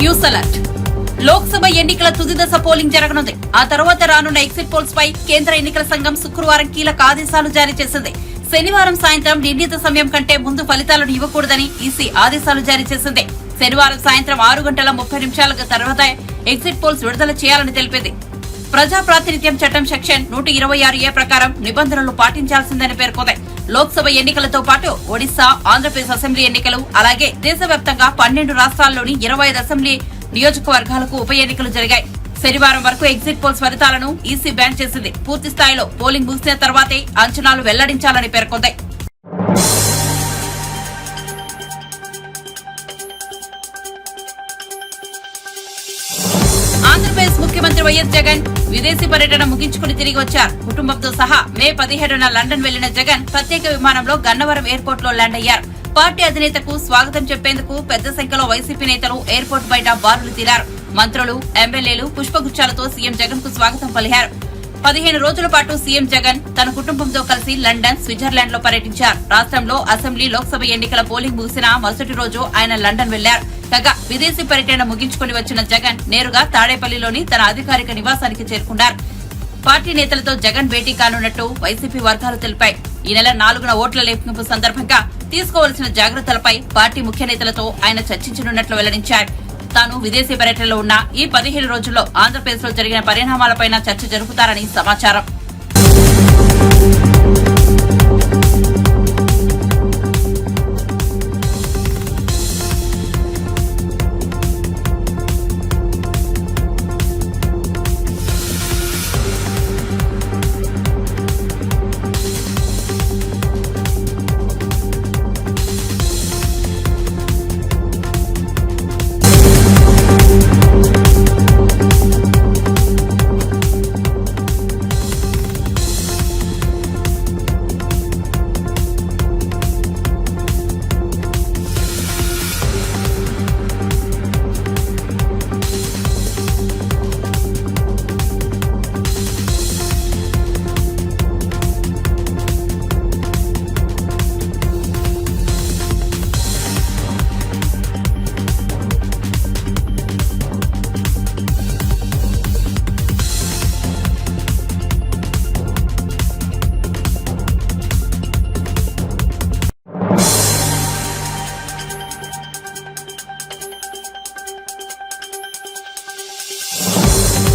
News alert. Lok Sabha ఎన్నికల తుది దశ పోలింగ్ జరగనుంది. ఆ తర్వాత రానున్న ఎగ్జిట్ పోల్స్ పై కేంద్ర ఎన్నికల సంఘం శుక్రవారం కీలక ఆదేశాలు జారీ చేసింది. శనివారం సాయంత్రం నిర్ణీత సమయం కంటే ముందు ఫలితాలను ఇవ్వకూడదని ఈసీ ఆదేశాలు జారీ చేసింది. శనివారం సాయంత్రం 6:30 తర్వాత ఎగ్జిట్ పోల్స్ విడుదల చేయాలని తెలిపింది. ప్రజా ప్రాతినిధ్యం చట్టం సెక్షన్ 126A ప్రకారం నిబంధనలు పాటించాల్సిందని పేర్కొంది. లోక్సభ ఎన్నికలతో పాటు ఒడిశా, ఆంధ్రప్రదేశ్ అసెంబ్లీ ఎన్నికలు, అలాగే దేశవ్యాప్తంగా 12 రాష్ట్రాల్లోని 25 అసెంబ్లీ నియోజకవర్గాలకు ఉప ఎన్నికలు జరిగాయి. శనివారం వరకు ఎగ్జిట్ పోల్స్ ఫలితాలను ఈసీ బ్యాన్ చేసింది. పూర్తి స్థాయిలో పోలింగ్ ముగిసిన తర్వాతే అంచనాలు వెల్లడించాలని పేర్కొంది. ఆంధ్రప్రదేశ్ ముఖ్యమంత్రి వైఎస్ జగన్ విదేశీ పర్యటన ముగించుకుని తిరిగి వచ్చారు. కుటుంబంతో సహా మే 17న లండన్ వెళ్లిన జగన్ ప్రత్యేక విమానంలో గన్నవరం ఎయిర్పోర్ట్ లో ల్యాండ్ అయ్యారు. పార్టీ అధినేతకు స్వాగతం చెప్పేందుకు పెద్ద సంఖ్యలో వైసీపీ నేతలు ఎయిర్పోర్ట్ బయట బారులు తీరారు. మంత్రులు, ఎమ్మెల్యేలు పుష్పగుచ్చాలతో సీఎం జగన్ కు స్వాగతం పలికారు. 15 రోజుల పాటు సీఎం జగన్ తన కుటుంబంతో కలిసి లండన్, స్విట్జర్లాండ్ లో పర్యటించారు. రాష్ట్రంలో అసెంబ్లీ, లోక్సభ ఎన్నికల పోలింగ్ ముగిసిన మరుసటి రోజు ఆయన లండన్ వెళ్లారు. కాగా విదేశీ పర్యటన ముగించుకుని వచ్చిన జగన్ నేరుగా తాడేపల్లిలోని తన అధికారిక నివాసానికి చేరుకున్నారు. పార్టీ నేతలతో జగన్ భేటీ కానున్నట్టు వైసీపీ వర్గాలు తెలిపాయి. ఈ నెల 4న ఓట్ల లెక్కింపు సందర్భంగా తీసుకోవాల్సిన జాగ్రత్తలపై పార్టీ ముఖ్య నేతలతో ఆయన చర్చించనున్నట్లు వెల్లడించారు. తాను విదేశీ పర్యటనలో ఉన్న ఈ 15 రోజుల్లో ఆంధ్రప్రదేశ్ లో జరిగిన పరిణామాలపై చర్చ జరుపుతారని సమాచారం.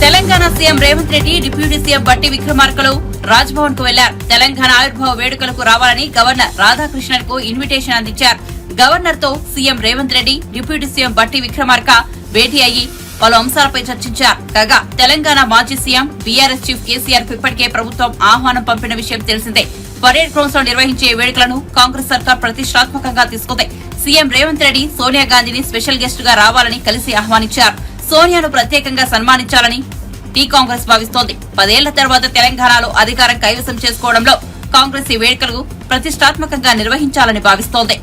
Telangana CM Revanth Reddy, deputy CM బట్టి విక్రమార్కలు రాజ్భవన్ కు వెళ్లారు. తెలంగాణ ఆవిర్భావ వేడుకలకు రావాలని గవర్నర్ రాధాకృష్ణన్ కు ఇన్విటేషన్ అందించారు. గవర్నర్ తో CM Revanth Reddy, deputy CM బట్టి విక్రమార్క భేటీ అయ్యి పలు అంశాలపై చర్చించారు. కాగా తెలంగాణ మాజీ సీఎం, బీఆర్ఎస్ చీఫ్ కేసీఆర్ కు ఇప్పటికే ప్రభుత్వం ఆహ్వానం పంపిన విషయం తెలిసిందే. పరేడ్ గ్రౌండ్స్ లో నిర్వహించే వేడుకలను కాంగ్రెస్ సర్కార్ ప్రతిష్టాత్మకంగా తీసుకుంది. సీఎం రేవంత్ రెడ్డి సోనియా గాంధీని స్పెషల్ గెస్ట్ గా రావాలని కలిసి ఆహ్వానించారు. సోనియాను ప్రత్యేకంగా సన్మానించాలని టీ కాంగ్రెస్ భావిస్తోంది. 10 ఏళ్ల తర్వాత తెలంగాణలో అధికారం కైవసం చేసుకోవడంలో కాంగ్రెస్ ఈ వేడుకలు ప్రతిష్టాత్మకంగా నిర్వహించాలని భావిస్తోంది.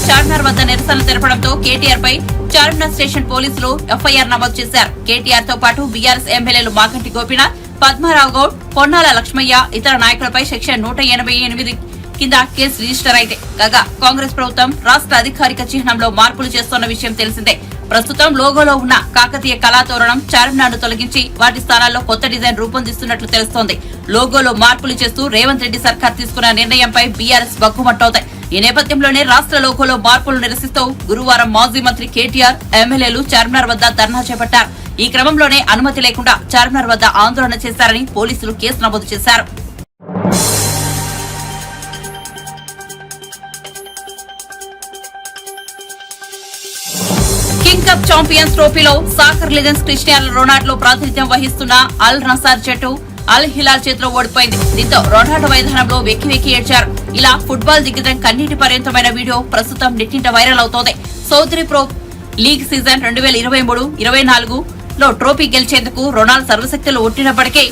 చార్మినార్ వద్ద నిరసనలు తెలపడంతో కేటీఆర్ పై చార్మినార్ స్టేషన్ పోలీసులు ఎఫ్ఐఆర్ నమోదు చేశారు. కేటీఆర్ తో పాటు బీఆర్ఎస్ ఎమ్మెల్యేలు మాగంటి గోపీనాథ్, పద్మారావు గౌడ్, పొన్నాల లక్ష్మయ్య, ఇతర నాయకులపై సెక్షన్ 188 కింద కేసు రిజిస్టర్ అయితే. కాగా కాంగ్రెస్ ప్రభుత్వం రాష్ట్ర అధికారిక చిహ్నంలో మార్పులు చేస్తున్న విషయం తెలిసిందే. ప్రస్తుతం లోగోలో ఉన్న కాకతీయ కళాతోరణం, చార్మినార్ను తొలగించి వాటి స్థానాల్లో కొత్త డిజైన్ రూపొందిస్తున్నట్లు తెలుస్తోంది. లోగోలో మార్పులు చేస్తూ రేవంత్ రెడ్డి సర్కార్ తీసుకున్న నిర్ణయంపై బీఆర్ఎస్ బగ్గుమట్టవుతాయి. ఈ నేపథ్యంలోనే రాష్ట్ర లోగోలో మార్పులు నిరసిస్తూ గురువారం మాజీ మంత్రి కేటీఆర్, ఎమ్మెల్యేలు చార్మినార్ వద్ద ధర్నా చేపట్టారు. ఈ క్రమంలోనే అనుమతి లేకుండా చార్మినార్ వద్ద ఆందోళన చేశారని పోలీసులు కేసు నమోదు చేశారు. కింగ్ కప్ ఛాంపియన్స్ ట్రోఫీలో సాకర్ లెజెండ్స్ క్రిస్టియానో రొనాల్డో ప్రాతినిధ్యం వహిస్తున్న అల్ నసార్ జట్టు అల్ హిలాల్ చేతిలో ఓడిపోయింది. దీంతో రొనాల్డో మైదానంలో వెక్కి వెక్కి ఏడ్చారు. ఇలా ఫుట్బాల్ దిగ్గజం కన్నీటి పర్యంతమైన వీడియో ప్రస్తుతం నెట్టింట వైరల్ అవుతోంది. సౌదీ ప్రో లీగ్ సీజన్ 2023-24 లో ట్రోఫీ గెలిచేందుకు రొనాల్డో సర్వశక్తులు ఒట్టినప్పటికీ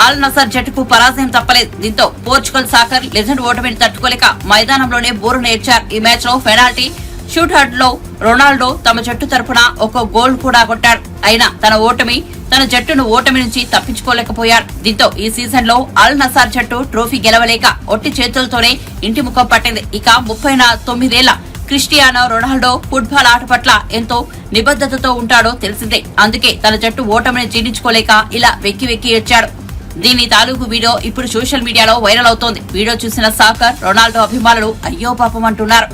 అల్ నసార్ జట్టుకు పరాజయం తప్పలేదు. దీంతో పోర్చుగల్ సాకర్ లెజెండ్ ఓటమిని తట్టుకోలేక మైదానంలోనే బోరును ఏడ్చారు. ఈ మ్యాచ్ లో పెనాల్టీ షూట్అవుట్ లో రొనాల్డో తమ జట్టు తరపున ఒక గోల్ కూడా కొట్టాడు. అయినా తన జట్టును ఓటమి నుంచి తప్పించుకోలేకపోయాడు. దీంతో ఈ సీజన్ లో అల్ నసార్ జట్టు ట్రోఫీ గెలవలేక ఒట్టి చేతులతోనే ఇంటి ముఖం పట్టింది. ఇక 39 క్రిస్టియానో రొనాల్డో ఫుట్బాల్ ఆట పట్ల ఎంతో నిబద్ధతతో ఉంటాడో తెలిసిందే. అందుకే తన జట్టు ఓటమిని జీర్ణించుకోలేక ఇలా వెక్కి ఏడ్చాడు. దీని తాలూకు వీడియో ఇప్పుడు సోషల్ మీడియాలో వైరల్ అవుతోంది. వీడియో చూసిన సాకర్ రొనాల్డో అభిమానులు అయ్యో పాపం అంటున్నారు.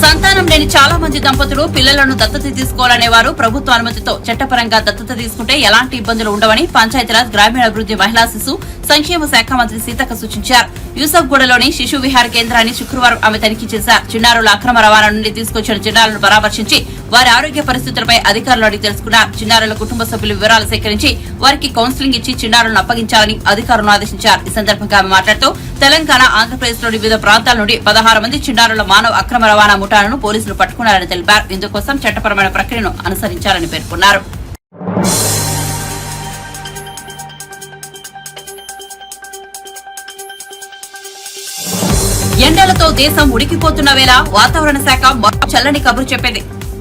సంతానం లేని చాలా మంది దంపతులు పిల్లలను దత్తత తీసుకోవాలనేవారు ప్రభుత్వ అనుమతితో చట్టపరంగా దత్తత తీసుకుంటే ఎలాంటి ఇబ్బందులు ఉండవని పంచాయతీరాజ్ గ్రామీణాభివృద్ధి మహిళా శిశు సంక్షేమ శాఖ మంత్రి సీతక్క సూచించారు. యూసఫ్గూడలోని శిశు విహార కేంద్రాన్ని శుక్రవారం ఆమె తనిఖీ చేశారు. చిన్నారుల అక్రమ రవాణా నుండి తీసుకొచ్చిన చిన్నారులను పరామర్శించి వారి ఆరోగ్య పరిస్థితులపై అధికారులు అడిగి తెలుసుకున్నారు. చిన్నారుల కుటుంబ సభ్యుల వివరాలు సేకరించి వారికి కౌన్సిలింగ్ ఇచ్చి చిన్నారులను అప్పగించాలని అధికారులను ఆదేశించారు. ఈ సందర్భంగా ఆమె మాట్లాడుతూ తెలంగాణ, ఆంధ్రప్రదేశ్ లోని వివిధ ప్రాంతాల నుండి 16 మంది చిన్నారుల మానవ అక్రమ రవాణా ముఠాలను పోలీసులు పట్టుకున్నారని తెలిపారు. ఇందుకోసం చట్టపరమైన ప్రక్రియను అనుసరించాలని పేర్కొన్నారు. ఎండలతో దేశం ఉడికిపోతున్న వేళ వాతావరణ శాఖ చల్లని కబురు చెప్పింది.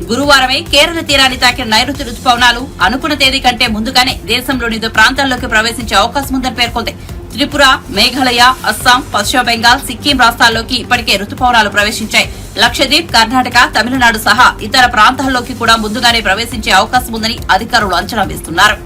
గురువారమే కేరళ తీరాన్ని తాకిన నైరుతి రుతుపవనాలు అనుకున్న తేదీ కంటే ముందుగానే దేశంలోని వివిధ ప్రాంతాల్లోకి ప్రవేశించే అవకాశం ఉందని పేర్కొంది. త్రిపుర, మేఘాలయ, అస్సాం, పశ్చిమ బెంగాల్, సిక్కిం రాష్ట్రాల్లోకి ఇప్పటికే రుతుపవనాలు ప్రవేశించాయి. లక్షద్వీప్, కర్ణాటక, తమిళనాడు సహా ఇతర ప్రాంతాల్లోకి కూడా ముందుగానే ప్రవేశించే అవకాశం ఉందని అధికారులు అంచనా వేస్తున్నారు.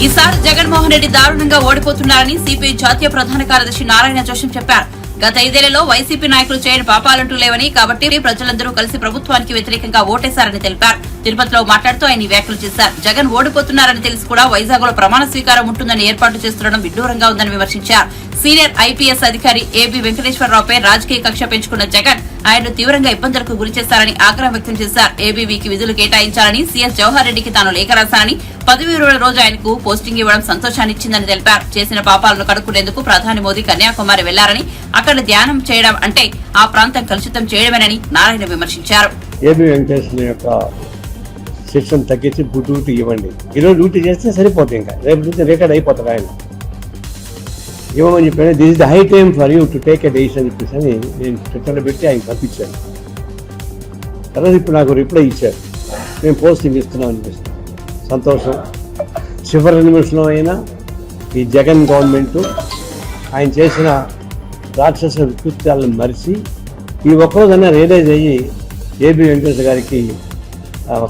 ఈసారి జగన్మోహన్ రెడ్డి దారుణంగా ఓడిపోతున్నారని సిపిఐ జాతీయ ప్రధాన కార్యదర్శి నారాయణ జోషం చెప్పారు. గత 5 ఏళ్లలో వైసీపీ నాయకులు చేయని పాపాలంటూ లేవని, కాబట్టి ప్రజలందరూ కలిసి ప్రభుత్వానికి వ్యతిరేకంగా ఓటేశారని తెలిపారు. తిరుపతిలో మాట్లాడుతూ ఆయన వ్యాఖ్యలు చేశారు. జగన్ ఓడిపోతున్నారని తెలిసి కూడా వైజాగ్ లో ప్రమాణ స్వీకారం ఉంటుందని ఏర్పాటు చేస్తుండడం విడ్డూరంగా ఉందని విమర్శించారు. సీనియర్ ఐపీఎస్ అధికారి ఏబీ వెంకటేశ్వరరావుపై రాజకీయ కక్ష పెంచుకున్న జగన్ ఆయన్ను తీవ్రంగా ఇబ్బందులకు గురిచేశారని ఆగ్రహం వ్యక్తం చేశారు. ఏబీవీకి విధులు కేటాయించాలని సీఎస్ జవహర్ రెడ్డికి తాను లేఖ రాశానని, పదవి విరమణ రోజు ఆయనకు పోస్టింగ్ ఇవ్వడం సంతోషాన్నిచ్చిందని తెలిపారు. చేసిన పాపాలను కడుక్కునేందుకు ప్రధాని మోదీ కన్యాకుమారి వెళ్లారని, అక్కడ ధ్యానం చేయడం అంటే ఆ ప్రాంతం కలుషితం చేయడమేనని నారాయణ విమర్శించారు. ఏబీ వెంకటేశ్వర యొక్క శిక్షణ తగ్గించి డ్యూటీ ఇవ్వండి. ఈరోజు డ్యూటీ చేస్తే సరిపోతుంది, ఇంకా రేపు నుంచి రికార్డ్ అయిపోతాడు ఆయన. ఇవ్వమని చెప్పాను. This is the high time for you to take a decision చెప్పేసి అని నేను ట్విట్టర్లో పెట్టి ఆయన పంపించాను. తర్వాత ఇప్పుడు నాకు రిప్లై ఇచ్చారు, మేము పోస్టింగ్ ఇస్తున్నాం అనిపిస్తుంది. సంతోషం. చివరి నిమిషంలో అయినా ఈ జగన్ గవర్నమెంట్ ఆయన చేసిన రాక్షస వికృత్యాలను మరిచి ఈ ఒక్కరోజైనా రియలైజ్ అయ్యి ఏబీ వెంకటేశ్వర గారికి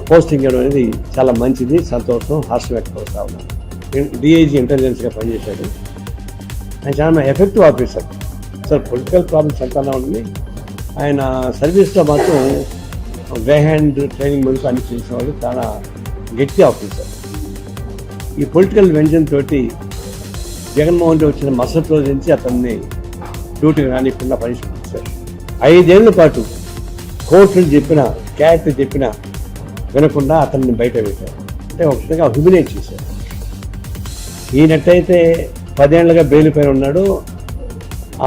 పోస్టింగ్ ఇవ్వడం అనేది చాలా మంచిది. సంతోషం, హర్షం వ్యక్తపరుస్తా ఉన్నాను. డిఐజీ ఇంటెలిజెన్స్గా పనిచేశాడు. ఆయన చాలా effective officer. Sir political problems ఎంతనా ఉంది, ఆయన సర్వీస్లో మాత్రం గ్రే హ్యాండ్ ట్రైనింగ్ ముందుకు అన్ని చేసిన వాళ్ళు చాలా గట్టి ఆఫీసర్. ఈ పొలిటికల్ వెంజన్ తోటి జగన్మోహన్ రెడ్డి వచ్చిన మరుసటి రోజు నుంచి అతన్ని డ్యూటీకి రానికుండా పనిచేశారు. 5 ఏళ్ల పాటు కోర్టులు చెప్పిన, క్యాట్ చెప్పిన వినకుండా అతన్ని బయట పెట్టారు. అంటే ఒక విధంగా హ్యూమిలేట్ చేశారు. ఈయనట్టయితే 10 ఏళ్లుగా బెయిల్ పైన ఉన్నాడు.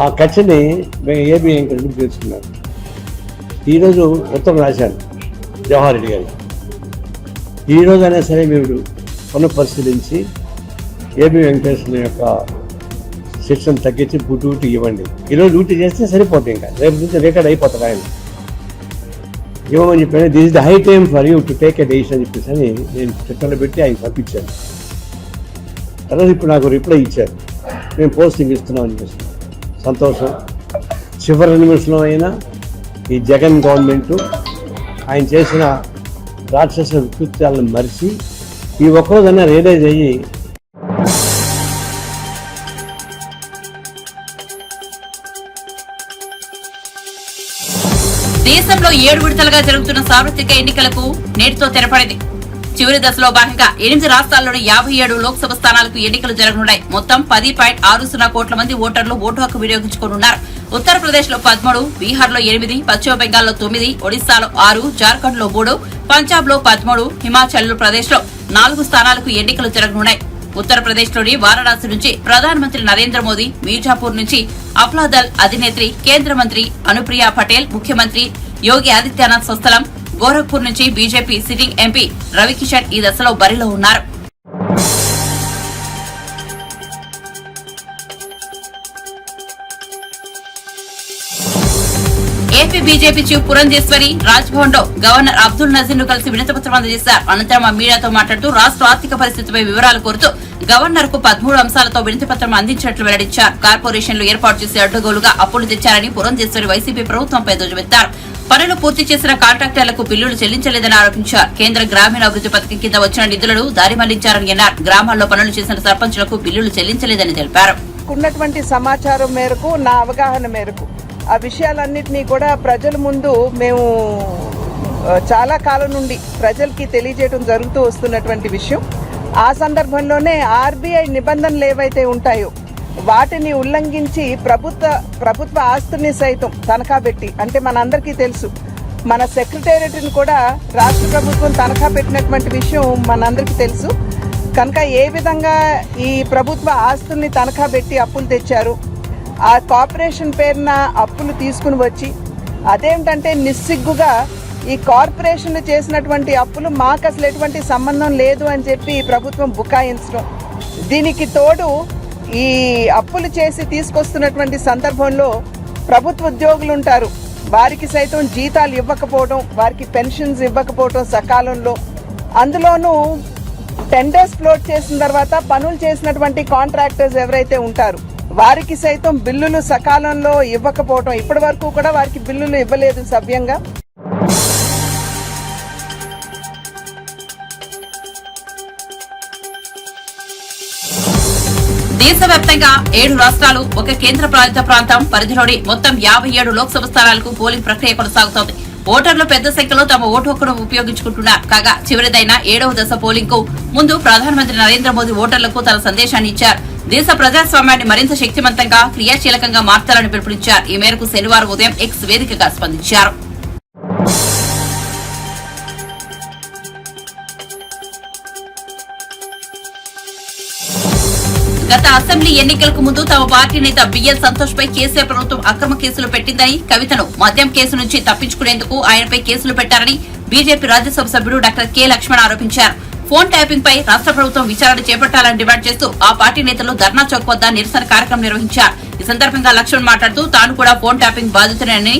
ఆ కక్షని ఏబీ వెంకటేశ్వర తెలుసుకున్నారు. ఈరోజు ఉత్తరం రాశాను జవహర్ రెడ్డి గారికి. ఈరోజైనా సరే మీరు పునఃపరిశీలించి ఏబీ వెంకటేశ్వర యొక్క శిక్షణ తగ్గించి డ్యూటీ ఇవ్వండి. ఈరోజు డ్యూటీ చేస్తే సరిపోతుంది, ఇంకా రేపు నుంచి రికార్డ్ అయిపోతాడు ఆయన. ఇవ్వమని చెప్పాను. This is the high time for you to take a decision చెప్పేసి అని నేను ట్విట్టర్లో పెట్టి ఆయన పంపించాను. తర్వాత ఇప్పుడు నాకు రిప్లై ఇచ్చారు, మేము పోస్టింగ్ ఇస్తున్నాం అనిపిస్తుంది. సంతోషం. చివరి నిమిషంలో అయినా ఈ జగన్ గవర్నమెంట్ ఆయన చేసిన రాక్షస వికృత్యాలను మరిచి ఈ ఒక్కరోజైనా రియలైజ్ అయ్యి దేశంలో 7 విడతలుగా జరుగుతున్న సార్వత్రిక ఎన్నికలకు నేటితో తెరపడింది. చివరి దశలో భాగంగా 8 రాష్ట్రాల్లోని 57 లోక్సభ స్థానాలకు ఎన్నికలు జరగనున్నాయి. మొత్తం 10.60 కోట్ల మంది ఓటర్లు ఓటు హక్కు వినియోగించుకోనున్నారు. ఉత్తరప్రదేశ్ లో 13, బీహార్ లో 8, పశ్చిమ బెంగాల్ లో 9, ఒడిశాలో 6, జార్ఖండ్ లో 3, పంజాబ్ లో 13, హిమాచల్ ప్రదేశ్ లో 4 స్థానాలకు ఎన్నికలు జరగనున్నాయి. ఉత్తరప్రదేశ్ లోని వారణాసి నుంచి ప్రధానమంత్రి నరేంద్ర మోదీ, మీర్జాపూర్ నుంచి అప్లాదల్ అధినేత్రి కేంద్ర మంత్రి అనుప్రియా పటేల్, ముఖ్యమంత్రి యోగి ఆదిత్యనాథ్ స్వస్థలం గోరఖ్పూర్ నుంచి బీజేపీ సిట్టింగ్ ఎంపీ రవికిషన్ ఈ దశలో బరిలో ఉన్నారు. AP BJP chief Purandeswari Raj Bhavan లో గవర్నర్ అబ్దుల్ నజీర్ ను కలిసి వినతిపత్రం అందజేశారు. అనంతరం మీడియాతో మాట్లాడుతూ రాష్ట్ర ఆర్థిక పరిస్థితిపై వివరాలు కోరుతూ గవర్నర్ కు 13 అంశాలతో వినతిపత్రం అందించినట్లు వెల్లడించారు. కార్పొరేషన్లు ఏర్పాటు చేసి అడ్డగోలుగా అప్పులు తెచ్చారని పురంధేశ్వరి వైసీపీ ప్రభుత్వంపై ధ్వజమెత్తారు. పనులు పూర్తి చేసిన కాంట్రాక్టర్లకు బిల్లులు చెల్లించలేదని ఆరోపించారు. కేంద్ర గ్రామీణాభివృద్ధి పథకం కింద వచ్చిన నిధులను దారి మళ్లించారని అన్నారు. గ్రామాల్లో పనులు చేసిన సర్పంచులకు బిల్లులు చెల్లించలేదని తెలిపారు. ఉన్నటువంటి సమాచారం మేరకు నా అవగాహన మేరకు ఆ విషయాలన్నింటినీ కూడా ప్రజల ముందు మేము చాలా కాలం నుండి ప్రజలకి తెలియజేయడం జరుగుతూ వస్తున్నటువంటి విషయం. ఆ సందర్భంలోనే ఆర్బీఐ నిబంధనలు ఏవైతే ఉంటాయో వాటిని ఉల్లంఘించి ప్రభుత్వ ఆస్తుల్ని సైతం తనఖా పెట్టి, అంటే మనందరికీ తెలుసు మన సెక్రటేరియట్ని కూడా రాష్ట్ర ప్రభుత్వం తనఖా పెట్టినటువంటి విషయం మనందరికీ తెలుసు. కనుక ఏ విధంగా ఈ ప్రభుత్వ ఆస్తుల్ని తనఖా పెట్టి అప్పులు తెచ్చారు, ఆ కార్పొరేషన్ పేరున అప్పులు తీసుకుని వచ్చి అదేమిటంటే నిస్సిగ్గుగా ఈ కార్పొరేషన్లు చేసినటువంటి అప్పులు మాకు అసలు ఎటువంటి సంబంధం లేదు అని చెప్పి ప్రభుత్వం బుకాయించడం, దీనికి తోడు ఈ అప్పులు చేసి తీసుకొస్తున్నటువంటి సందర్భంలో ప్రభుత్వ ఉద్యోగులు ఉంటారు, వారికి సైతం జీతాలు ఇవ్వకపోవడం, వారికి పెన్షన్స్ ఇవ్వకపోవడం సకాలంలో, అందులోనూ టెండర్స్ ఫ్లోట్ చేసిన తర్వాత పనులు చేసినటువంటి కాంట్రాక్టర్స్ ఎవరైతే ఉంటారు వారికి సైతం బిల్లులు సకాలంలో ఇవ్వకపోవడం, ఇప్పటి వరకు కూడా వారికి బిల్లులు ఇవ్వలేదు సవ్యంగా. దేశవ్యాప్తంగా 7 రాష్ట్రాలు, ఒక కేంద్ర పాలిత ప్రాంతం పరిధిలోని మొత్తం 57 లోక్సభ స్థానాలకు పోలింగ్ ప్రక్రియ కొనసాగుతోంది. ఓటర్లు పెద్ద సంఖ్యలో తమ ఓటు హక్కును ఉపయోగించుకుంటున్నారు. కాగా చివరిదైన 7వ దశ పోలింగ్ కు ముందు ప్రధానమంత్రి నరేంద్ర మోదీ ఓటర్లకు తన సందేశాన్ని ఇచ్చారు. దేశ ప్రజాస్వామ్యాన్ని మరింత శక్తివంతంగా క్రియాశీలకంగా మార్చాలని పిలుపునిచ్చారు. ఈ మేరకు శనివారం ఉదయం ఎక్స్ వేదికగా స్పందించారు. గత అసెంబ్లీ ఎన్నికలకు ముందు తమ పార్టీ నేత బిఎల్ సంతోష్ పై కేసీఆర్ ప్రభుత్వం అక్రమ కేసులు పెట్టిందని, కవితను మద్యం కేసు నుంచి తప్పించుకునేందుకు ఆయనపై కేసులు పెట్టారని బీజేపీ రాజ్యసభ సభ్యుడు డాక్టర్ కె లక్ష్మణ్ ఆరోపించారు. ఫోన్ ట్యాపింగ్ పై రాష్ట్ర ప్రభుత్వం విచారణ చేపట్టాలని డిమాండ్ చేస్తూ ఆ పార్టీ నేతలు ధర్నా చౌక్ వద్ద నిరసన కార్యక్రమం నిర్వహించారు. ఈ సందర్భంగా లక్ష్మణ్ మాట్లాడుతూ తాను కూడా ఫోన్ ట్యాపింగ్ బాధితుడని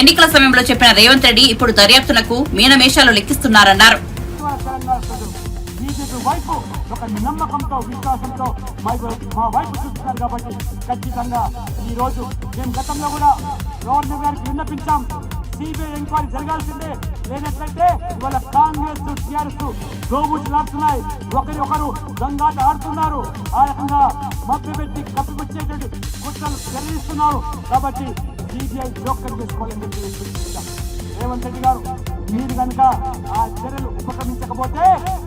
ఎన్నికల సమయంలో చెప్పిన రేవంత్ రెడ్డి ఇప్పుడు దర్యాప్తునకు మీనమేషాలు లెక్కిస్తున్నారన్నారు. ఒక నమ్మకంతో విశ్వాసంతో మా వైపు చూస్తున్నారు కాబట్టి ఖచ్చితంగా ఈ రోజు మేము గతంలో కూడా గవర్నర్ గారికి విన్నపించాం, సిబిఐ ఎంక్వైరీ జరగాల్సిందే, లేనట్లయితే ఇవాళ కాంగ్రెస్ టీఆర్ఎస్ గోబూచులాడుతున్నాయి, ఒకరు గంగాట ఆడుతున్నారు, ఆ రకంగా మభ్యపెట్టి కప్పిపుచ్చేటువంటి కుట్రలు జరిగిస్తున్నారు. కాబట్టి సిబిఐ జోక్యం చేసుకోవాలని చెప్పి రేవంత్ రెడ్డి గారు మీరు కనుక ఆ చర్యలు ఉపక్రమించకపోతే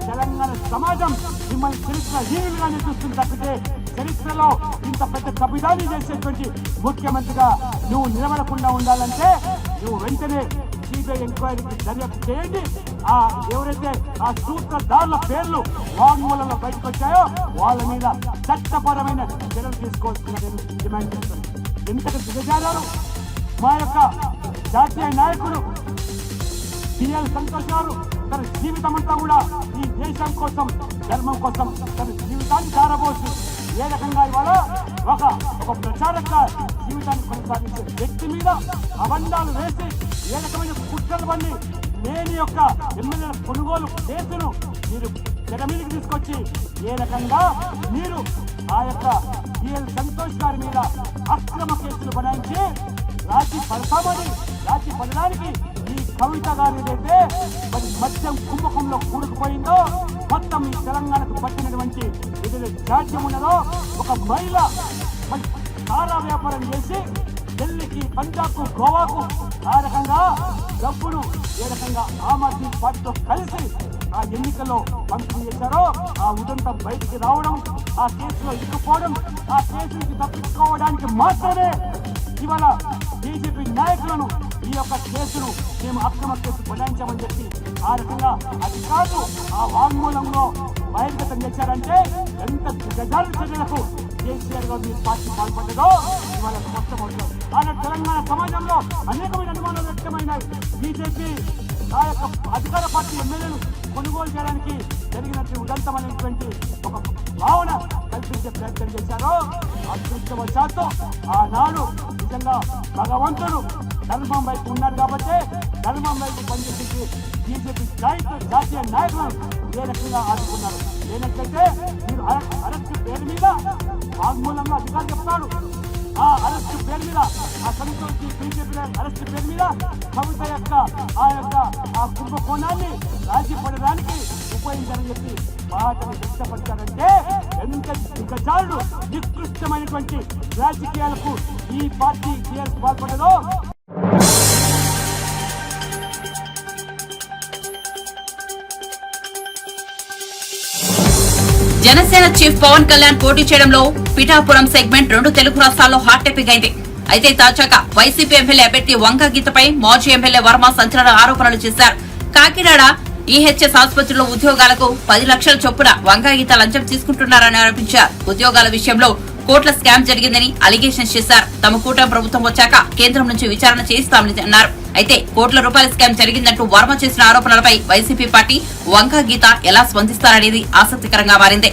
తెలంగాణ సమాజం మిమ్మల్ని చరిత్ర హీనులుగానే చూస్తుంది తప్పితే చరిత్రలో ఇంత పెద్ద తప్పిదాన్ని చేసేటువంటి ముఖ్యమంత్రిగా నువ్వు నిలబడకుండా ఉండాలంటే నువ్వు వెంటనే సిబిఐ ఎంక్వైరీకి దర్యాప్తు చేయండి. ఆ ఎవరైతే ఆ సూత్రధారుల పేర్లు వాంగ్మూలంలో బయటకు వచ్చాయో వాళ్ళ మీద చట్టపరమైన చర్యలు తీసుకోవాల్సిందని డిమాండ్ చేస్తుంది. ఎంతటి దిగజారారు మా యొక్క జాతీయ నాయకుడు బిఎల్ సంతోష్ గారు తన జీవితం అంతా కూడా ఈ దేశం కోసం, ధర్మం కోసం తన జీవితాన్ని దారబోసి ఏ రకంగా ఇవాళ ఒక ప్రచారక జీవితాన్ని కొనసాగించే వ్యక్తి మీద అబంధాలు వేసి ఏ రకమైన కుట్రలు పడి లేని యొక్క ఎమ్మెల్యేల కొనుగోలు కేసును మీరు తెర మీదకి తీసుకొచ్చి ఏ రకంగా మీరు ఆ యొక్క బిఎల్ సంతోష్ గారి మీద అక్రమ కేసులు బనాయించి రాజీ పడడానికి ఈ కవిత గారు ఏదైతే మరి మద్యం కుంభకంలో కూరుకుపోయిందో, మొత్తం ఈ తెలంగాణకు పట్టినటువంటి ఏదైతే జాడ్యం ఉన్నదో, ఒక మహిళ సారా వ్యాపారం చేసి ఢిల్లీకి, పంజాబ్కు, గోవాకు ఆ రకంగా డబ్బును ఏ రకంగా ఆమ్ ఆద్మీ పార్టీతో కలిసి ఆ ఎన్నికల్లో పంపిణీ చేశారో ఆ ఉదంతం బయటికి రావడం, ఆ కేసులో ఇరుక్కుపోవడం, ఆ కేసు నుంచి తప్పించుకోవడానికి మాత్రమే ఇవాళ బీజేపీ నాయకులను ఈ యొక్క కేసును మేము అక్రమ కేసు బనాయించామని చెప్పి ఆ రకంగా అది కాదు ఆ వాంగ్మూలంలో బహిర్గతం చేశారంటే ఎంత గజాల చర్యలకు కేసీఆర్ గారు మీ పార్టీ పాల్పడ్డదో ఇవాళ స్పష్టమవుతుంది. ఆయన తెలంగాణ సమాజంలో అనేకమైన అనుమానాలు వ్యక్తమైనాయి. బీజేపీ ఆ యొక్క అధికార పార్టీ ఎమ్మెల్యేలు కొనుగోలు చేయడానికి జరిగినట్టు ఉదంతమైనటువంటి ఒక భావన కల్పించే ప్రయత్నం చేశారు. అదృష్టవశాత్తు ఆనాడు నిజంగా భగవంతుడు ధర్మం వైపు ఉన్నారు కాబట్టి ధర్మం వైపు పనిచేసి బీజేపీ జాతీయ నాయకులను ఏ రకంగా ఆదుకున్నారు. లేనట్లయితే మీరు అరెస్ట్ పేరు మీద వాగ్మూలంలో అధికారులు చెప్తాడు. ఆ అరెస్ట్ పేరు మీద ఆ సంతోషి బీజేపీ అరెస్ట్ పేరు మీద కవిత యొక్క ఆ కుంభకోణాన్ని రాజీ పడడానికి ఉపయోగించాలని చెప్పి బాధను వ్యక్తపడతారంటే ఎంత దిగజారుడు నికృష్టమైనటువంటి రాజకీయాలకు ఈ పార్టీ టీఆర్ఎస్ పాల్పడదో. జనసేన చీఫ్ పవన్ కళ్యాణ్ పోటీ చేయడంలో పిఠాపురం సెగ్మెంట్ 2 తెలుగు రాష్ట్రాల్లో హాట్ టాపిక్ అయింది. అయితే తాజాగా వైసీపీ ఎమ్మెల్యే అభ్యర్థి వంగ గీతపై మాజీ ఎమ్మెల్యే వర్మ సంచలన ఆరోపణలు చేశారు. కాకినాడ ఈహెచ్ఎస్ ఆసుపత్రిలో ఉద్యోగాలకు 10 లక్షల చొప్పున వంగ గీత లంచం తీసుకుంటున్నారని ఆరోపించారు. ఉద్యోగాల విషయంలో కోట్ల స్కామ్ జరిగిందని అలిగేషన్స్ చేశారు. తమ కూటమి ప్రభుత్వం వచ్చాక కేంద్రం నుంచి విచారణ చేయిస్తామని అన్నారు. అయితే కోట్ల రూపాయల స్కామ్ జరిగిందంటూ వర్మ చేసిన ఆరోపణలపై వైసీపీ పార్టీ వంగ గీత ఎలా స్పందిస్తారనేది ఆసక్తికరంగా మారింది.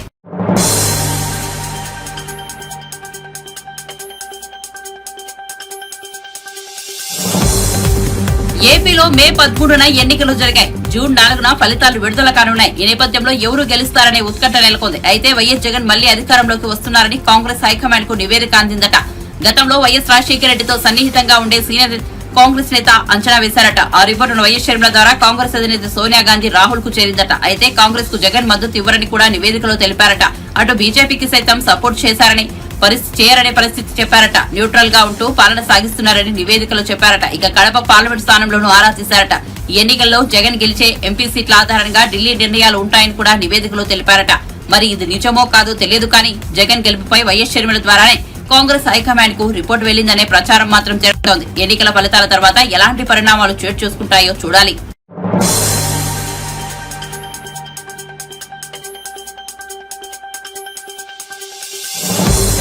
ఏపీలో మే 13న ఎన్నికలు జరిగాయి. జూన్ 4న ఫలితాలు విడుదల కానున్నాయి. ఈ నేపథ్యంలో ఎవరు గెలుస్తారనే ఉత్కంఠ నెలకొంది. అయితే వైఎస్ జగన్ మళ్లీ అధికారంలోకి వస్తున్నారని కాంగ్రెస్ హైకమాండ్ కు నివేదిక అందిందట. గతంలో వైఎస్ రాజశేఖర రెడ్డితో సన్నిహితంగా ఉండే సీనియర్ కాంగ్రెస్ నేత అంచనా వేశారట. ఆ రిపోర్టును వైఎస్ షర్మిల ద్వారా కాంగ్రెస్ అధినేత సోనియా గాంధీ రాహుల్ కు చేరిందట. అయితే కాంగ్రెస్ కు జగన్ మద్దతు ఇవ్వరని కూడా నివేదికలో తెలిపారట. అటు బీజేపీకి సైతం సపోర్ట్ చేయరనే పరిస్థితి చెప్పారట. న్యూట్రల్ గా ఉంటూ పాలన సాగిస్తున్నారని నివేదికలో చెప్పారట. ఇక కడప పార్లమెంట్ స్థానంలోనూ ఆరా తీశారట. ఈ ఎన్నికల్లో జగన్ గెలిచే ఎంపీ సీట్ల ఆధారంగా ఢిల్లీ నిర్ణయాలు ఉంటాయని కూడా నివేదికలో తెలిపారట. మరి ఇది నిజమో కాదో తెలియదు కానీ జగన్ గెలుపుపై వైఎస్ షర్మిల ద్వారానే కాంగ్రెస్ హైకమాండ్ కు రిపోర్టు వెళ్లిందనే ప్రచారం మాత్రం జరుగుతోంది. ఎన్నికల ఫలితాల తర్వాత ఎలాంటి పరిణామాలు చోటు చేసుకుంటాయో చూడాలి.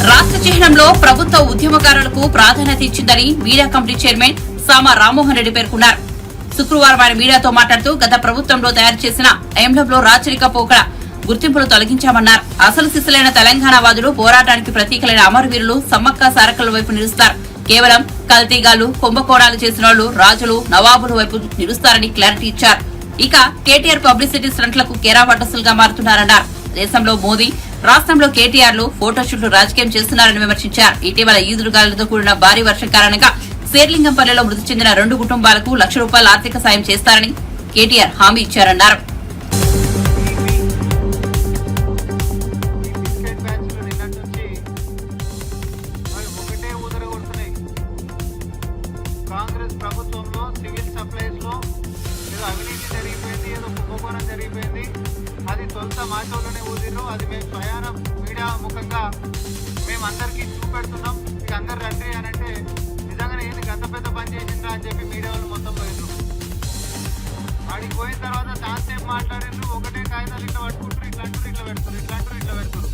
రాష్ట్ర చిహ్నంలో ప్రభుత్వ ఉద్యమకారులకు ప్రాధాన్యత ఇచ్చిందని మీడియా కమిటీ చైర్మన్ సామా రామ్మోహన్ రెడ్డి పేర్కొన్నారు. శుక్రవారం ఆయన మీడియాతో మాట్లాడుతూ గత ప్రభుత్వంలో తయారు చేసిన ఎంబ్లంలో రాచరిక పోకడ గుర్తింపులు తొలగించామన్నారు. అసలు సిసలైన తెలంగాణ వాదులు పోరాటానికి ప్రతీకలైన అమరవీరులు సమ్మక్క సారక్కల వైపు నిలుస్తారు. కేవలం కల్తీగాళ్లు కుంభకోణాలు చేసిన వాళ్లు రాజులు నవాబుల వైపు నిలుస్తారని క్లారిటీ ఇచ్చారు. ఇక కేటీఆర్ పబ్లిసిటీ స్టంట్లకు కేరావడ్డసులుగా మారుతున్నారన్నారు. దేశంలో మోదీ, రాష్ట్రంలో కేటీఆర్లు ఫోటోషూట్లు రాజకీయం చేస్తున్నారని విమర్శించారు. ఇటీవల ఈదురుగాలులతో కూడిన భారీ వర్షం కారణంగా శేర్లింగంపల్లిలో మృతి చెందిన 2 కుటుంబాలకు ₹1,00,000 ఆర్థిక సాయం చేస్తారని కేటీఆర్ హామీ ఇచ్చారన్నారు. కాంగ్రెస్ ప్రభుత్వంలో సివిల్ సప్లైస్ లో ఏదో అవినీతి జరిగిపోయింది, ఏదో కుంభకోణం జరిగిపోయింది. అది తొలుత మాటలోనే ఊదిరు. అది మేము స్వయాన మీడియా ముఖంగా మేము అందరికీ చూపెడుతున్నాం. ఇక అందరు రండి అని అంటే నిజంగానే ఏంది గంత పెద్ద పని చేసిండ్రా అని చెప్పి మీడియా వాళ్ళు మొత్తం పోయిండ్రు. వాడికి పోయిన తర్వాత చాలాసేపు మాట్లాడిండ్రు. ఒకటే కాగితాలు ఇట్లా పట్టుకుంటారు, ఇట్లా అంటారు, ఇట్లా పెడుతున్నారు, ఇట్లా అంటారు, ఇట్లా పెడుతున్నారు.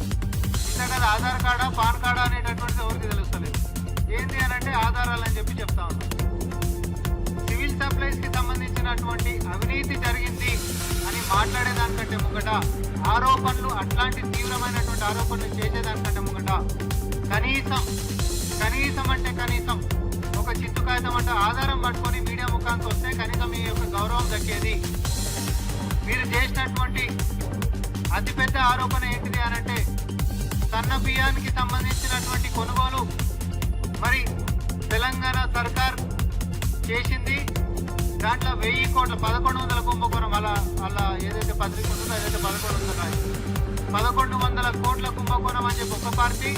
ఇంత కదా ఆధార్ కార్డా పాన్ కార్డా అనేటటువంటిది ఎవరికి తెలుస్తలేదు. ఏంటి అని అంటే ఆధారాలు అని చెప్పి చెప్తా ఉన్నాం. సివిల్ సప్లైస్ కి సంబంధించినటువంటి అవినీతి జరిగింది అని మాట్లాడేదానికంటే ముంగట ఆరోపణలు, అట్లాంటి తీవ్రమైనటువంటి ఆరోపణలు చేసేదానికంటే ముంగట కనీసం అంటే కనీసం ఒక చిత్తు కాగితం అంటే ఆధారం పట్టుకొని మీడియా ముఖానికి వస్తే కనీసం మీ యొక్క గౌరవం దక్కేది. మీరు చేసినటువంటి అతిపెద్ద ఆరోపణ ఏంటిది అని అంటే సన్న బియ్యానికి సంబంధించినటువంటి కొనుగోలు మరి తెలంగాణ సర్కార్ చేసింది. దాంట్లో 1000 కోట్ల 1100 కుంభకోణం అలా ఏదైతే పత్రిక ఉంటుందో ఏదైతే 1100 కోట్ల కుంభకోణం అని చెప్పి ఒక పార్టీ,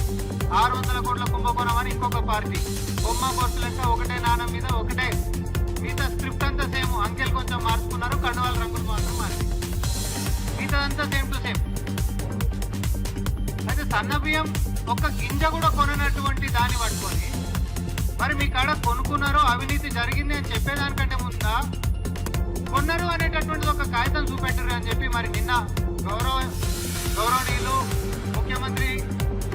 600 కోట్ల కుంభకోణం అని ఇంకొక పార్టీ. బొమ్మ బొట్టు లెక్క ఒకటే నాణం మీద ఒకటే. మిగతా స్క్రిప్ట్ అంతా సేమ్, అంకెలు కొంచెం మార్చుకున్నారు, కండువాల రంగులు మాత్రం మారింది. మిగతా అంతా సేమ్ టు సేమ్. అయితే సన్న బియ్యం ఒక్క గింజ కూడా కొననటువంటి దాన్ని పట్టుకొని మరి మీ కాడ కొనుక్కున్నారో అవినీతి జరిగింది అని చెప్పేదానికంటే ముందా కొన్నారు అనేటటువంటిది ఒక కాగితం చూపెట్టరు అని చెప్పి మరి నిన్న గౌరవనీయులు ముఖ్యమంత్రి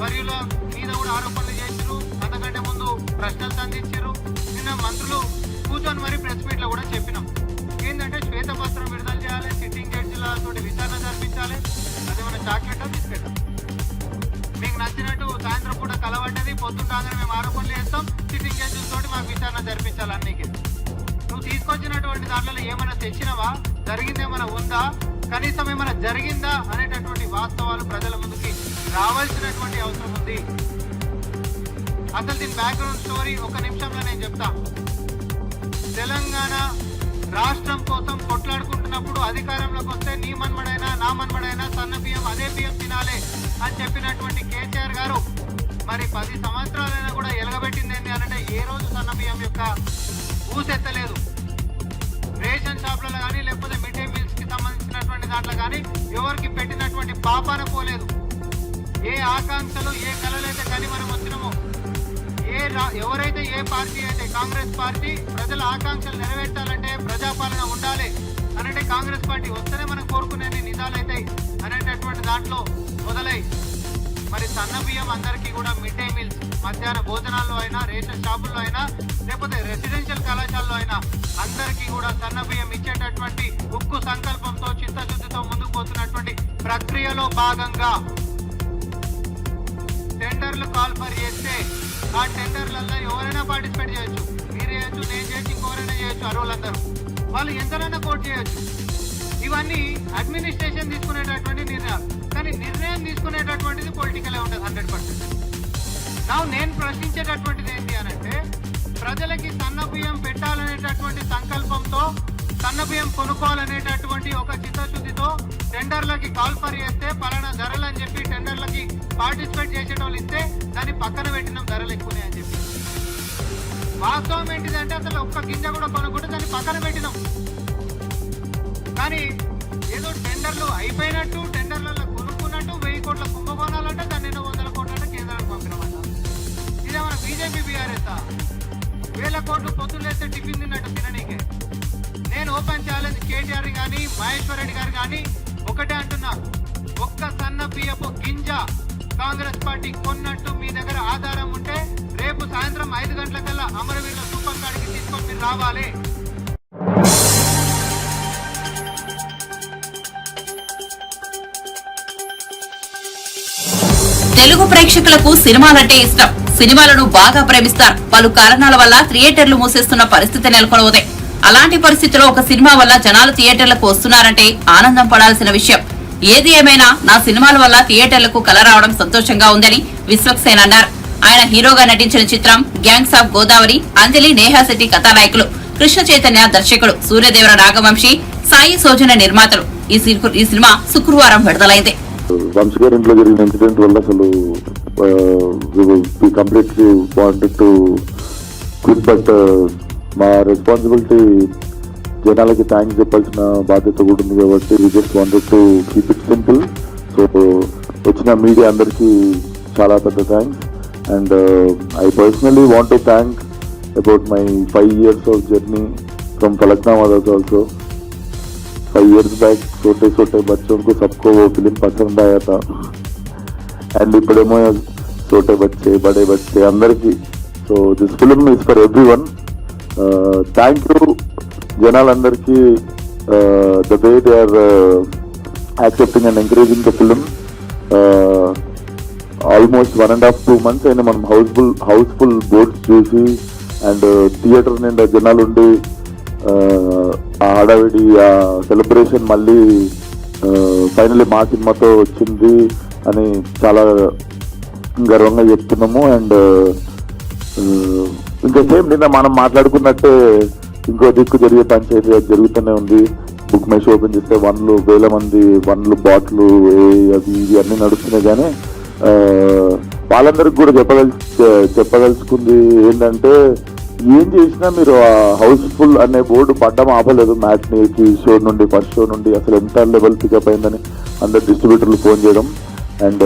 వర్యుల మీద మీద కూడా ఆరోపణలు చేసిరు, అంతకంటే ముందు ప్రశ్నలు సంధించారు. నిన్న మంత్రులు కూర్చొని మరి ప్రెస్ మీట్ లో కూడా చెప్పినాం ఏంటంటే శ్వేతపత్రం విడుదల చేయాలి, సిట్టింగ్ జడ్జిలతో విచారణ జరిపించాలి. అది మన చాక్లెట్ బిస్కెట్ మీకు నచ్చినట్టు సాయంత్రం పూట కలవడ్డది, పొద్దుంటాగానే మేము ఆరోపణలు చేస్తాం, సిట్టింగ్ జడ్జిలతో మాకు విచారణ జరిపించాలి. అన్నికి నువ్వు తీసుకొచ్చినటువంటి దాంట్లో ఏమైనా తెచ్చినవా, జరిగిందేమైనా ఉందా, కనీసం ఏమైనా జరిగిందా అనేటటువంటి వాస్తవాలు ప్రజల ముందుకి రావాల్సినటువంటి అవసరం ఉంది. అసలు దీని బ్యాక్గ్రౌండ్ స్టోరీ ఒక నిమిషంలో నేను చెప్తా. తెలంగాణ రాష్ట్రం కోసం కొట్లాడుకుంటున్నప్పుడు అధికారంలోకి వస్తే నీ మన్మడైనా నా మన్మడైనా సన్న బియ్యం అదే బియ్యం తినాలి అని చెప్పినటువంటి కేసీఆర్ గారు మరి 10 సంవత్సరాలైనా కూడా ఎలగబెట్టింది ఏంటి అంటే ఏ రోజు సన్న బియ్యం యొక్క ఊసెత్తలేదు. రేషన్ షాప్లలో కానీ లేకపోతే మిడ్ డే మీల్స్ కి సంబంధించినటువంటి దాంట్లో కానీ ఎవరికి పెట్టినటువంటి పాపాన పోలేదు. ఏ ఆకాంక్షలు ఏ కళలైతే కానీ మనం వచ్చినామో, ఎవరైతే ఏ పార్టీ అయితే కాంగ్రెస్ పార్టీ ప్రజల ఆకాంక్షలు నెరవేర్చాలంటే ప్రజాపాలన ఉండాలి అనంటే కాంగ్రెస్ పార్టీ వస్తేనే మనం కోరుకునే నిజాలైతాయి అనేటటువంటి దాంట్లో మొదలై మరి సన్న బియ్యం అందరికీ కూడా మిడ్ డే మీల్స్ మధ్యాహ్న భోజనాల్లో అయినా రేషన్ షాపుల్లో అయినా లేకపోతే రెసిడెన్షియల్ కళాశాలలో అయినా అందరికీ కూడా సన్న బియ్యం ఇచ్చేటటువంటి ఉక్కు సంకల్పంతో చిత్తశుద్ధితో ముందుకు పోతున్నటువంటి ప్రక్రియలో భాగంగా టెండర్లు కాల్ఫర్ చేస్తే ఆ టెండర్లలో ఎవరైనా పార్టిసిపేట్ చేయొచ్చు, మీరు చేయొచ్చు, నేను చేయొచ్చు, ఇంకెవరైనా చేయొచ్చు, అర్హులందరూ వాళ్ళు ఎంతనైనా కోట్ చేయొచ్చు. ఇవన్నీ అడ్మినిస్ట్రేషన్ తీసుకునేటటువంటి నిర్ణయాలు, కానీ నిర్ణయం తీసుకునేటటువంటిది పొలిటికలే ఉంటుంది 100%. నేను ప్రశ్నించేటటువంటిది ఏంటి అనంటే ప్రజలకి సన్న బియ్యం పెట్టాలనేటటువంటి సంకల్పంతో సన్న బియ్యం కొనుక్కోవాలనేటటువంటి ఒక చిత్తశుద్ధితో టెండర్లకి కాల్ఫర్ చేస్తే పలానా ధరలు అని చెప్పి టెండర్లకి పార్టిసిపేట్ చేసేటోళ్ళు ఇస్తే దాన్ని పక్కన పెట్టినాం ధరలు ఎక్కువనే అని చెప్పి. వాస్తవం ఏంటిదంటే అసలు ఒక్క గింజ కూడా కొనుక్కుంటే దాన్ని పక్కన పెట్టినాం. కానీ ఏదో టెండర్లు అయిపోయినట్టు టెండర్లలో కొనుక్కున్నట్టు 1000 కోట్ల కుంభకోణాలంటే దాన్ని 200 కోట్లంటే కేంద్రానికి పంపినామంట. ఇదేమన్నా బీజేపీ బీఆర్ఎస్ 1000 కోట్లు పొద్దులేస్తే టిఫిన్ తిన్నట్టు తిననీకే. నేను ఓపెన్ ఛాలెంజ్ కేటీఆర్ కానీ మహేశ్వర్ రెడ్డి గారు కానీ ఒకటే అంటున్నా, ఒక్క సన్న బియ్యపు గింజ కాంగ్రెస్ పార్టీ కొన్నట్టు మీ దగ్గర ఆధారం ఉంటే రేపు సాయంత్రం 5 గంటలకల్లా అమరవీరుల స్థూపం కాడికి తీసుకొని మీరు రావాలి. తెలుగు ప్రేక్షకులకు సినిమాలంటే ఇష్టం. సినిమాలను బాగా ప్రేమిస్తారు. పలు కారణాల వల్ల థియేటర్లు మూసేస్తున్న పరిస్థితి నెలకొనవుతాయి. అలాంటి పరిస్థితిలో ఒక సినిమా వల్ల జనాలు థియేటర్లకు వస్తున్నారంటే ఆనందం పడాల్సిన విషయం. ఏది ఏమైనా నా సినిమాల వల్ల థియేటర్లకు కల రావడం సంతోషంగా ఉందని విశ్వక్సేన్ అన్నారు. ఆయన హీరోగా నటించిన చిత్రం గ్యాంగ్స్ ఆఫ్ గోదావరి. అంజలి నేహాశెట్టి కథానాయకులు, కృష్ణ చైతన్య దర్శకుడు, సూర్యదేవర నాగవంశీ, సాయి సోజన నిర్మాతలు. ఈ సినిమా శుక్రవారం విడుదలైంది. వంశీ గారి ఇంట్లో జరిగిన ఇన్సిడెంట్ వల్ల అసలు completely wanted to quit, but మా రెస్పాన్సిబిలిటీ జనాలకి థ్యాంక్స్ చెప్పాల్సిన బాధ్యత కూడా ఉంది కాబట్టి we just wanted to keep it simple. So వచ్చిన మీడియా అందరికీ చాలా పెద్ద thanks. And I personally want to thank about my 5 years of journey from Falaknama also. 5 years back छोटे बच्चों को सबको वो फिल्म पसंद आया था, एंड इपड़ेमो छोटे बच्चे बड़े बच्चे अंदर की. So this film is for everyone. Thank you जनालंदर की the way they are accepting and encouraging the film. Almost 1.5-2 months అయినా మనం హౌస్ఫుల్ బోర్డ్స్ చూసి అండ్ థియేటర్ నిండా జనాలు ఉండి ఆ హడావిడి ఆ సెలబ్రేషన్ మళ్ళీ ఫైనల్లీ మా సినిమాతో వచ్చింది అని చాలా గర్వంగా చెప్తున్నాము. అండ్ ఇంకా సేమ్ నిన్న మనం మాట్లాడుకున్నట్టే ఇంకో దిక్కు జరిగే పంచాయతీ జరుగుతూనే ఉంది. బుక్ మై షో ఓపెన్ చేస్తే 1,000 మంది 1 బాటిల్ అవి ఇవి అన్నీ నడుస్తున్నాయి. కానీ వాళ్ళందరికి కూడా చెప్పదలుచుకుంది ఏంటంటే, ఏం చేసినా మీరు ఆ హౌస్ఫుల్ అనే బోర్డు పడ్డం ఆపలేదు. మ్యాట్నీకి షో నుండి ఫస్ట్ షో నుండి అసలు ఎంత లెవెల్ పికప్ అయిందని అందరు డిస్ట్రిబ్యూటర్లు ఫోన్ చేయడం. అండ్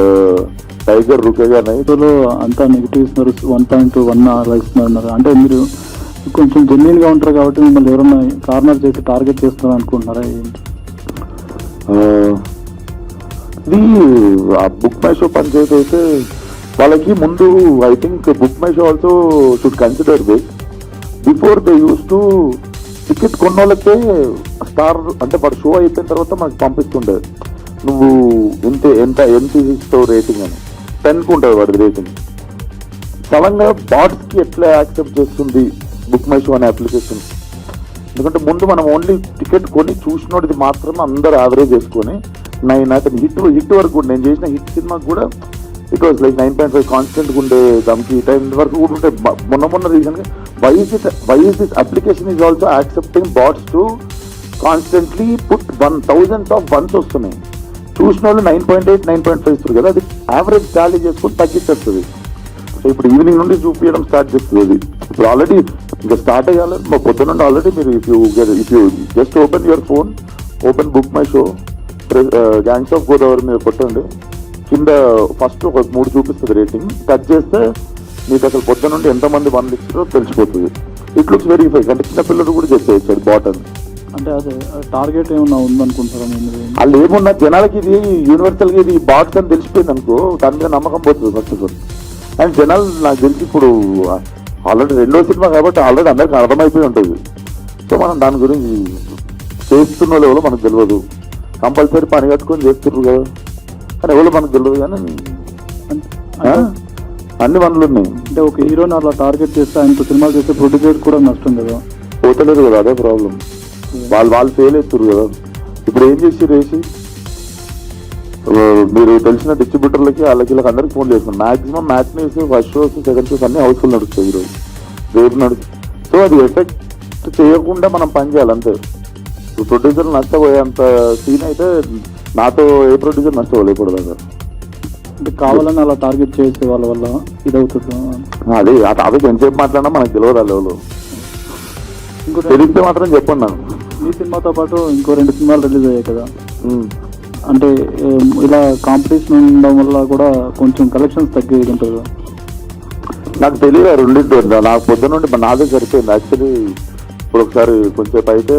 టైగర్ రుకేగా నైట్లో అంతా నెగిటివ్స్ 1.1 ఇస్తున్నారు. అంటే మీరు కొంచెం జెన్యున్ గా ఉంటారు కాబట్టి మిమ్మల్ని ఎవరైనా కార్నర్ చేసి టార్గెట్ చేస్తున్నారు అనుకుంటున్నారా ఏంటి? ఇది ఆ బుక్ మై షో పంచాయతీ అయితే వాళ్ళకి ముందు I think Book My Show also should consider this before they use to ticket కొన్నోళ్ళకే స్టార్ అంటే వాడు షో అయిపోయిన తర్వాత మనకు పంపిస్తుండే నువ్వు ఎంత ఇస్తావు రేటింగ్ అని 10కు ఉంటుంది వాడి రేటింగ్. సడన్ గా బాట్స్ కి ఎట్లా యాక్సెప్ట్ చేస్తుంది బుక్ మై షో అనే అప్లికేషన్? ఎందుకంటే ముందు మనం ఓన్లీ టికెట్ కొని చూసినోడిది మాత్రమే అందరు యావరేజ్ చేసుకొని 9 అతను హిట్ వరకు కూడా నేను చేసిన హిట్ సినిమాకి కూడా ఇట్ వాజ్ లైక్ 9.5 కాన్స్టెంట్ ఉండే దానికి ఈ టైం వరకు కూడా ఉంటే మొన్న రీజన్ గా why is this application is also accepting bots to constantly put 1000s of ones వస్తున్నాయి. చూసిన వాళ్ళు 9.8 9.5 ఇస్తారు కదా, అది యావరేజ్ టాలీ చేసుకుని తగ్గించేస్తుంది. సో ఇప్పుడు ఈవినింగ్ నుండి చూపించడం స్టార్ట్ చేస్తుంది. అది ఇప్పుడు ఆల్రెడీ ఇంకా స్టార్ట్ అయ్యాలి మా పొద్దున నుండి ఆల్రెడీ మీరు if you just open your phone, open book My show, gangs of Godavari మీద కొట్టండి, కింద ఫస్ట్ ఒక 3 చూపిస్తుంది రేటింగ్, టచ్ చేస్తే మీకు అసలు పొద్దున నుండి ఎంతమంది వన్లు ఇస్తారో తెలిసిపోతుంది. ఇట్ లుక్స్ వెరీఫై అంటే చిన్న పిల్లలు కూడా చేసేయచ్చు బాటన్. అంటే అదే టార్గెట్ ఏమన్నా ఉందనుకుంటారా మీరు? వాళ్ళు ఏమున్నా జనాలకి ఇది యూనివర్సల్ గా ఇది బాట్స్ అని తెలిసిపోయింది అనుకో, దాని మీద నమ్మకం పోతుంది ఫస్ట్ ఆఫ్ ఆల్. అండ్ జనాలు నాకు తెలిసి ఇప్పుడు ఆల్రెడీ 2వ సినిమా కాబట్టి ఆల్రెడీ అందరికి అర్థమైపోయి ఉంటుంది. సో మనం దాని గురించి చేస్తున్న వాళ్ళు ఎవరో మనకు తెలియదు, కంపల్సరీ పని కట్టుకొని చేస్తున్నారు కదా, కానీ ఎవరో మనకు తెలియదు. కానీ అన్ని పనులు ఉన్నాయి. అంటే ఒక హీరోని అలా టార్గెట్ చేస్తే ఆయనకు సినిమాలు చేస్తే ప్రొడ్యూసర్ కూడా నష్టం కదా, పోతలేదు కదా, అదే ప్రాబ్లం. వాళ్ళు ఫెయిల్ అవుతారు కదా. ఇప్పుడు ఏం చేసి రేసి మీరు తెలిసిన డిస్ట్రిబ్యూటర్లకి వాళ్ళకి అందరికి ఫోన్ చేస్తున్నాం. Maximum matinees, first shows, second shows అన్ని హౌస్ఫుల్ నడుస్తాయి ఈరోజు, రేపు నడుస్తాయి. సో అది ఎఫెక్ట్ చేయకుండా మనం పని చేయాలి అంతే. ఇప్పుడు ప్రొడ్యూసర్ నష్టపోయేంత సీన్ అయితే నాతో ఏ ప్రొడ్యూసర్ నష్టపోలేదు ఇప్పుడు దాకా. అంటే కావాలని అలా టార్గెట్ చేసే వాళ్ళ వల్ల ఇది అవుతుంది. అది ఆ టాపిక్ ఎంతసేపు మాట్లాడినా మనకు తెలియదు ఆ లెవెల్. ఇంకోటి తెలిస్తే మాత్రం చెప్పండి నాకు. ఈ సినిమాతో పాటు ఇంకో 2 సినిమాలు రిలీజ్ అయ్యాయి కదా, అంటే ఇలా కాంపిటీషన్ ఉండడం వల్ల కూడా కొంచెం కలెక్షన్స్ తగ్గేది ఉంటుంది కదా. నాకు తెలియదు ఆ రెండింటి నాకు పొద్దున నుండి నాదే సరిపోయింది యాక్చువల్లీ. ఇప్పుడు ఒకసారి కొంచెంసేపు అయితే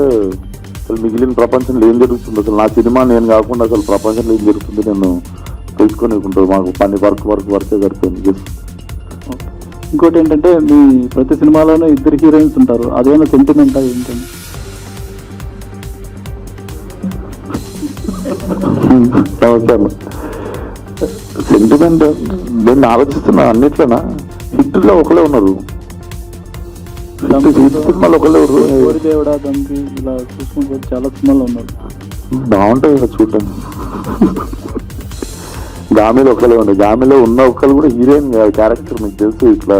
అసలు మిగిలిన ప్రపంచంలో ఏం జరుగుతుంది, అసలు నా సినిమా నేను కాకుండా అసలు ప్రపంచంలో ఏం జరుగుతుంది నేను తెలుసుకునేకుంటుంది. మాకు పని వర్కే సరిపోయింది. ఇంకోటి ఏంటంటే మీ ప్రతి సినిమాలోనే 2 హీరోయిన్స్ ఉంటారు, అదేమైనా సెంటిమెంటా ఏంటంటే? సెంటిమెంట్ నేను ఆలోచిస్తున్నా అన్నిట్లోనా హిట్లో ఒకలే ఉన్నారు, సినిమాలు ఒకలే ఉన్నారు. దేవుడా దానికి ఇలా చూసుకుంటే చాలా సినిమాలు ఉన్నారు, బాగుంటాయి కదా చూడటం. గామిలో ఒకలే ఉన్నాయి, గామిలో ఉన్న ఒకళ్ళు కూడా హీరోయిన్ క్యారెక్టర్ మీకు తెలుసు. ఇట్లా